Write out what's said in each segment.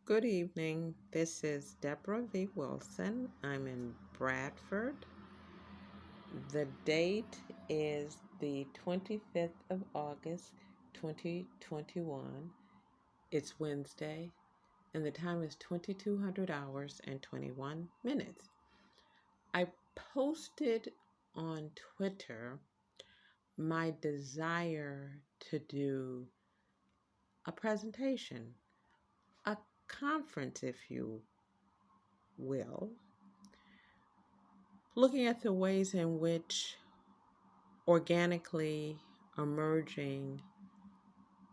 Good evening. This is Debra V. Wilson. I'm in Bradford. The date is the 25th of August, 2021. It's Wednesday, and the time is 2200 hours and 21 minutes. I posted on Twitter my desire to do a presentation, a conference, if you will, looking at the ways in which organically emerging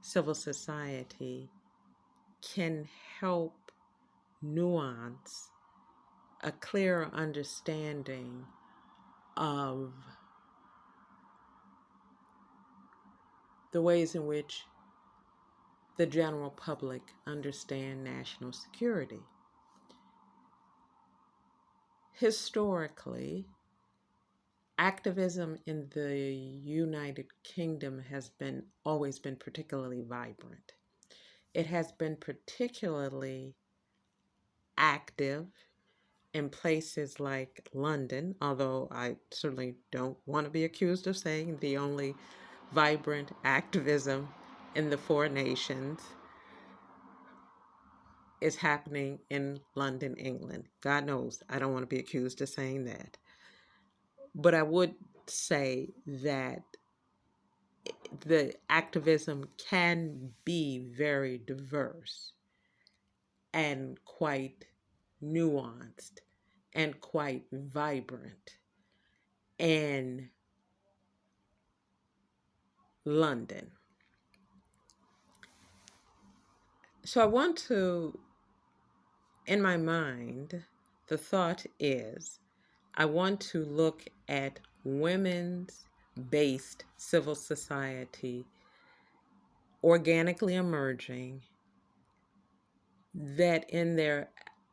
civil society can help nuance a clearer understanding of the ways in which the general public understand national security. Historically, activism in the United Kingdom has always been particularly vibrant. It has been particularly active in places like London, although I certainly don't want to be accused of saying the only vibrant activism in the four nations is happening in London, England. God knows I don't want to be accused of saying that. But I would say that the activism can be very diverse and quite nuanced and quite vibrant in London. So I want to, in my mind, the thought is I want to look at women's based civil society organically emerging, that in their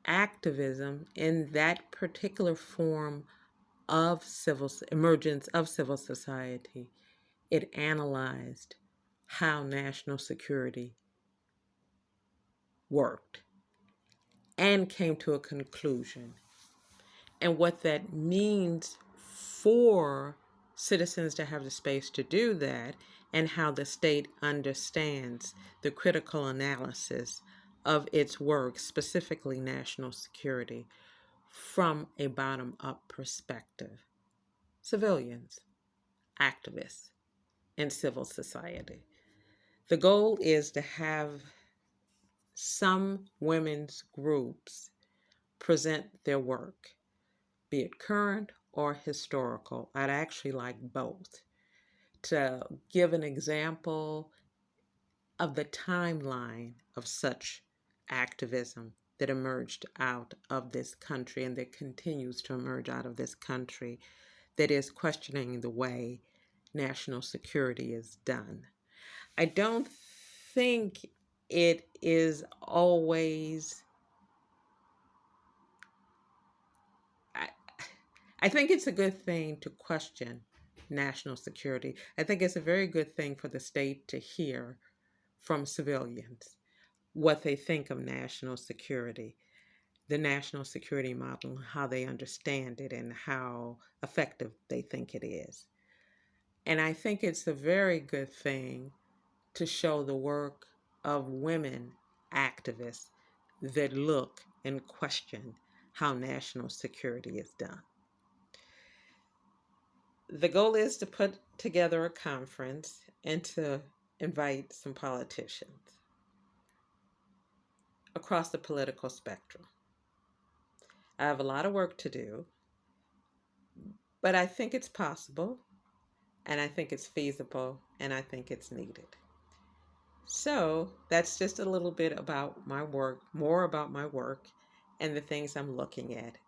activism, in that particular form of emergence of civil society, it analyzed how national security worked and came to a conclusion. And what that means for citizens to have the space to do that, and how the state understands the critical analysis of its work, specifically national security, from a bottom-up perspective. Civilians, activists, and civil society. The goal is to have some women's groups present their work, be it current or historical. I'd actually like both, to give an example of the timeline of such activism that emerged out of this country and that continues to emerge out of this country, that is questioning the way national security is done. I don't think it is always, I think it's a good thing to question national security. I think it's a very good thing for the state to hear from civilians what they think of national security, the national security model, how they understand it, and how effective they think it is. And I think it's a very good thing to show the work of women activists that look and question how national security is done. The goal is to put together a conference and to invite some politicians across the political spectrum. I have a lot of work to do, but I think it's possible, and I think it's feasible, and I think it's needed. So that's just a little bit about my work, more about my work, and the things I'm looking at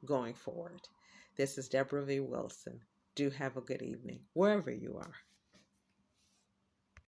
going forward. This is Debra V. Wilson. Do have a good evening, wherever you are.